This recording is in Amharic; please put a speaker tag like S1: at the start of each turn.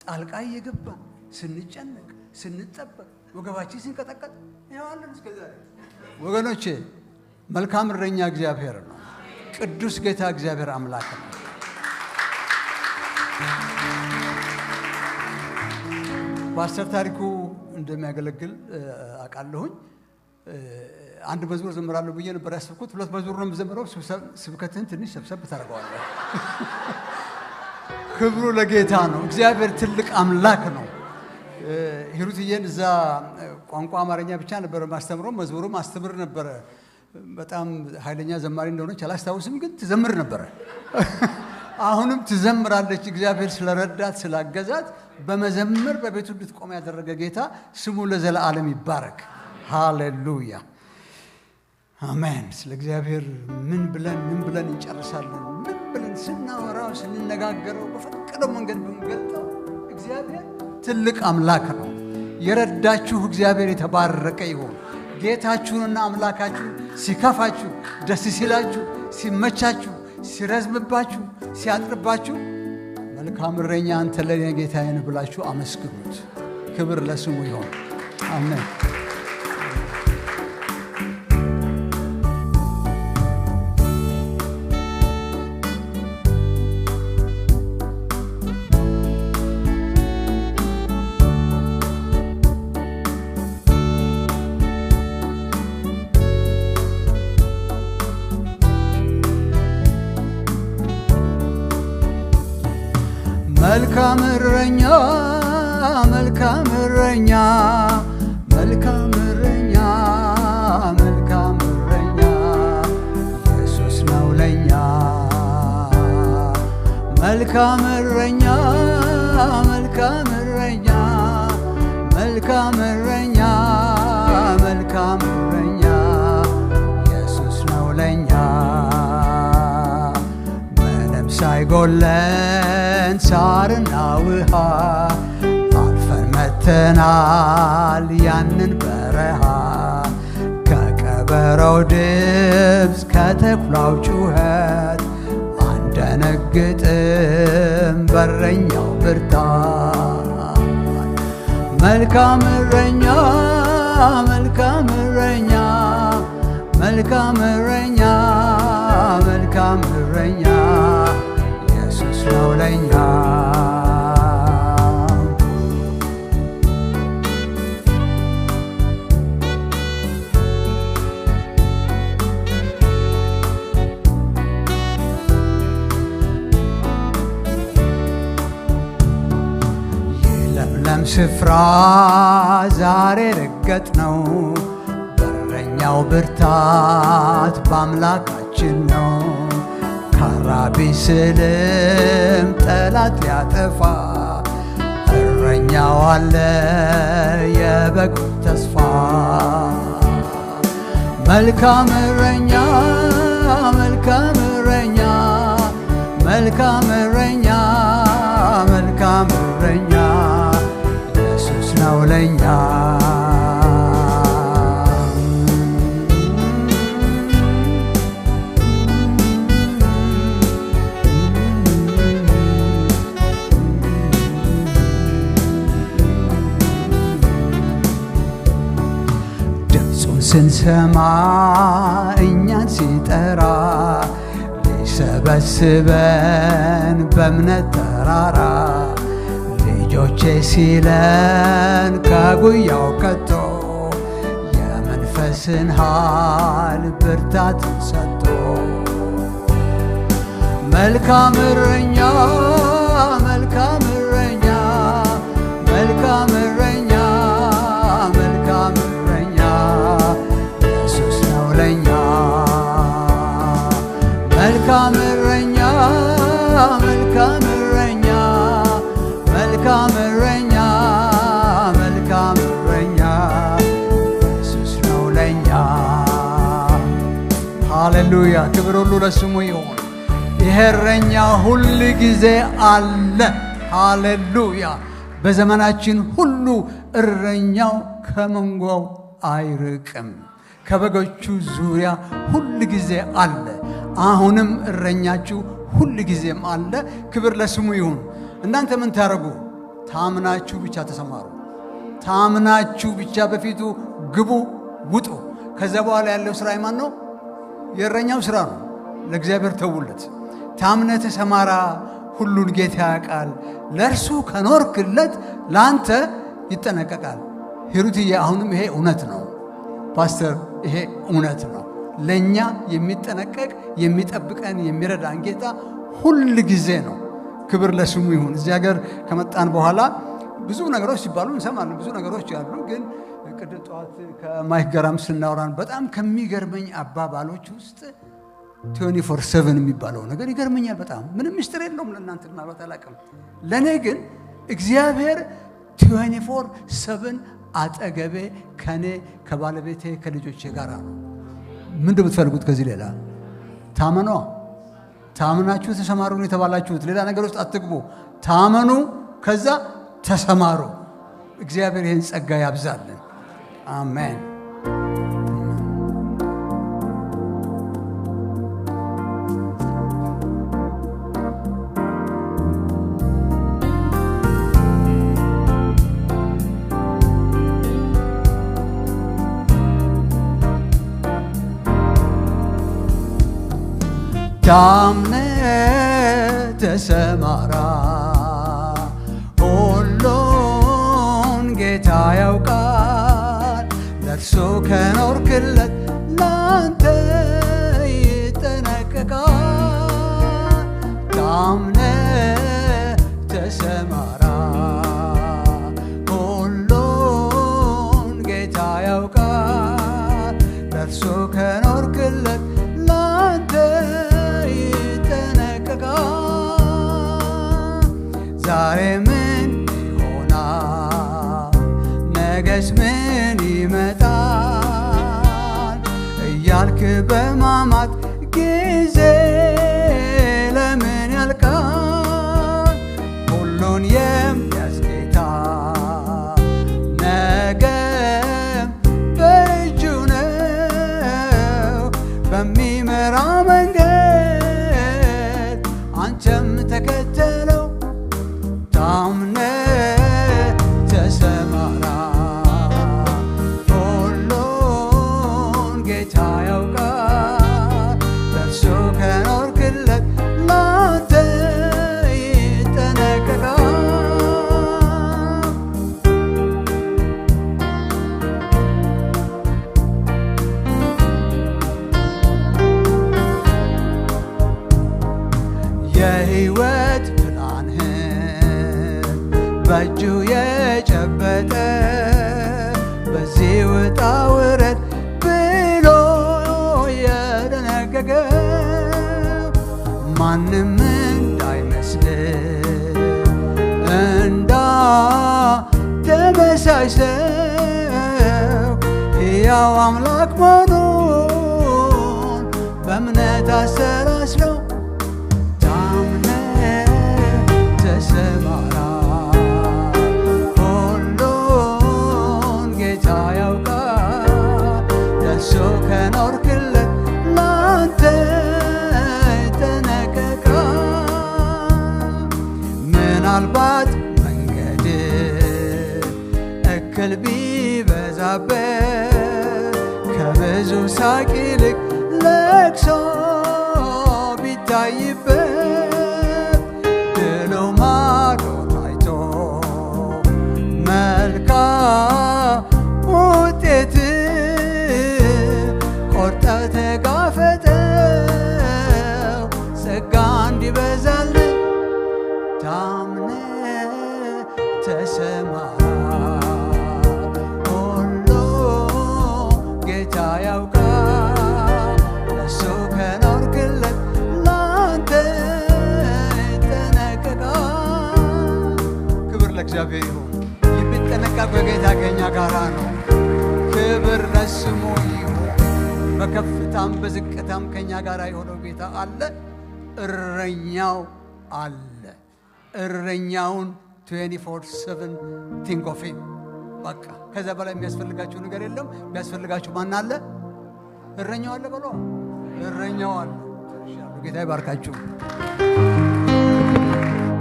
S1: ጣልቃ እየገባ ስንጨነቅ ስንጠበቅ ወገባችን ሲንቀጠቀጥ ያዋለን እስከዛሬ ወገኖቼ መልካም እረኛ እግዚአብሔር ነው። ቅዱስ ጌታ እግዚአብሔር አምላክ ነው። ፓስተር ታሪኩ እንደሚያገለግል አቃለሁኝ። አንድ መዝሙር ዘምራለሁ ብዬ ነበር ያሰብኩት። ሁለት መዝሙር ነው የምዘምረው። ስብከትን ትንሽ ሰብሰብ ታደርገዋለህ። ክብሩ ለጌታ ነው። እግዚአብሔር ትልቅ አምላክ ነው። ሂሩትዬን እዛ ቋንቋ አማርኛ ብቻ ነበር ማስተምረው፣ መዝሙሩም አስተምር ነበር። በጣም ኃይለኛ ዘማሪ እንደሆነች አላስታውስም፣ ግን ትዘምር ነበር። አሁንም ትዘምራለች። እግዚአብሔር ስለረዳት ስላገዛት በመዘመር በቤቱ እንድትቆም ያደረገ ጌታ ስሙ ለዘላለም ይባረክ። ሃሌሉያ አሜን። ስለ እግዚአብሔር ምን ብለን እንጨርሳለን? ምን ብለን ስናወራው ስንነጋገረው በፈቀደው መንገድ ብንገልጠው እግዚአብሔር ትልቅ አምላክ ነው። የረዳችሁ እግዚአብሔር የተባረከ ይሁን። ጌታችሁንና አምላካችሁን ሲከፋችሁ፣ ደስ ሲላችሁ፣ ሲመቻችሁ፣ ሲረዝምባችሁ፣ ሲያጥርባችሁ መልካም እረኛ አንተ ለኔ ጌታዬ ነህ ብላችሁ አመስግኑት። ክብር ለስሙ ይሁን። አሜን። መልካም እረኛ መልካም እረኛ መልካም እረኛ መልካም እረኛ ኢየሱስ ነው ለኛ። መልካም እረኛ መልካም እረኛ መልካም እረኛ መልካም እረኛ ኢየሱስ ነው ለኛ። ምንም ሳይጎለን ሳርና ውሃ አልፈን መተናል ያንን በረሃ። ከቀበረው ድምፅ ከተኩላው ጩኸት አንደነግጥም በረኛው ብርታት። መልካም እረኛ መልካም እረኛ መልካም እረኛ መልካም እረኛ ኢየሱስ ነው ለኛ። የለምለም ስፍራ ዛሬ ረገጥ ነው። በረኛው ብርታት በአምላካችን ነው። ካራቢ ስልም ጠላት ሊያጠፋ እረኛው አለ የበጎች ተስፋ። መልካም እረኛ መልካም እረኛ መልካም እረኛ መልካም እረኛ ኢየሱስ ነው ለኛ። ስንሰማ እኛን ሲጠራ ሊሰበስበን በእምነት ተራራ ልጆቼ ሲለን ከጉያው ከቶ የመንፈስን ኃይል ብርታትን ሰጥቶ። መልካም እረኛ መልካም እረኛ መልካም እረኛ መልካም እረኛ ኢየሱስ ነው ለኛ። መልካም እረኛ መልካም እረኛ መልካም እረኛ መልካም እረኛ ኢየሱስ ነው ለኛ። ሃሌሉያ ክብር ሁሉ ለስሙ ይሁን። ይሄ እረኛ ሁል ጊዜ አለ። ሃሌሉያ በዘመናችን ሁሉ እረኛው ከመንጋው አይርቅም። ከበጎቹ ዙሪያ ሁል ጊዜ አለ። አሁንም እረኛችሁ ሁል ጊዜም አለ። ክብር ለስሙ ይሁን። እናንተ ምን ታረጉ? ታምናችሁ ብቻ ተሰማሩ። ታምናችሁ ብቻ በፊቱ ግቡ፣ ውጡ። ከዛ በኋላ ያለው ስራ የማን ነው? የእረኛው ስራ ነው። ለእግዚአብሔር ተውለት። ታምነህ ተሰማራ፣ ሁሉን ጌታ ያውቃል። ለእርሱ ከኖርክለት ለአንተ ይጠነቀቃል። ሂሩትዬ አሁንም ይሄ እውነት ነው። ፓስተር ይሄ እውነት ነው። ለእኛ የሚጠነቀቅ የሚጠብቀን የሚረዳን ጌታ ሁል ጊዜ ነው። ክብር ለስሙ ይሁን። እዚህ ሀገር ከመጣን በኋላ ብዙ ነገሮች ሲባሉ እንሰማለን። ብዙ ነገሮች ያሉ ግን ቅድም ጠዋት ከማይክ ጋራም ስናወራን በጣም ከሚገርመኝ አባባሎች ውስጥ 24/7 የሚባለው ነገር ይገርመኛል በጣም። ምንም ምስጢር የለውም ለእናንተ ምናልባት አላውቅም። ለእኔ ግን እግዚአብሔር 24/7 አጠገቤ ከኔ ከባለቤቴ ከልጆቼ ጋር ነው። ምንድን የምትፈልጉት ከዚህ ሌላ? ታመኗ። ታምናችሁ ተሰማሩ ነው የተባላችሁት። ሌላ ነገር ውስጥ አትግቡ። ታመኑ፣ ከዛ ተሰማሩ። እግዚአብሔር ይህን ጸጋ ያብዛልን። አሜን። ታምነህ ተሰማራ፣ ሁሉን ጌታ ያውቃል። ለእርሱ ከኖርክለት ላንተ ይጠነቀቃል። ታምነህ ተሰማራ፣ ሁሉን ጌታ ያውቃል። ለእርሱ ከኖርክለት ላንተ ዛሬ ምን ይሆናል? ነገስ ምን ይመጣል? እያልክ በማማት ጊዜ ለምን ያልቃል? ሁሉን የሚያዝ ጌታ ነገም በእጁ ነው። በሚመራ መንገድ አንተም ተከተለው። ታምነህ ተሰማራ፣ ሁሉን ጌታ ያውቃል። ለእርሱ ከኖርክለት ላንተ ይጠነቀቃል። የሕይወት በእጁ የጨበጠ በዚህ ውጣ ውረድ ብሎ የደነገገ ማንም እንዳይመስል እንዳተመሳይ ሰው ሕያው አምላክ መሆኑን በእምነት አሰላስለው። ታምነህ ተሰማራ፣ ከኖርክለት ላንተ ይጠነቀቃል። ምናልባት መንገድ እክል ቢበዛበት ከብዙ ሳቅ ይልቅ ለቅሶ ቢታይበት ድሉ ማዶ ታይቶ መልካም ውጤት ቆርጠህ ተጋፈጠው ጸጋ እንዲበዛልህ። ታምነህ ተሰማራ፣ ሁሉን ጌታ ያውቃል። ለእሱ ከኖርክለት ላንተ ይጠነቀቃል። ክብር ለእግዚአብሔር ይሁን። የሚጠነቀቅ በጌታ ከእኛ ጋር ነው። ክብር ለስሙ ይሁን። በከፍታም በዝቅታም ከኛ ጋር የሆነው ጌታ አለ። እረኛው አለ። እረኛውን 24/7 ቲንክ ኦፍ ሂም። በቃ ከዛ በላይ የሚያስፈልጋችሁ ነገር የለም። የሚያስፈልጋችሁ ማን አለ? እረኛው አለ። በሎ እረኛው አለ። ጌታ ይባርካችሁ።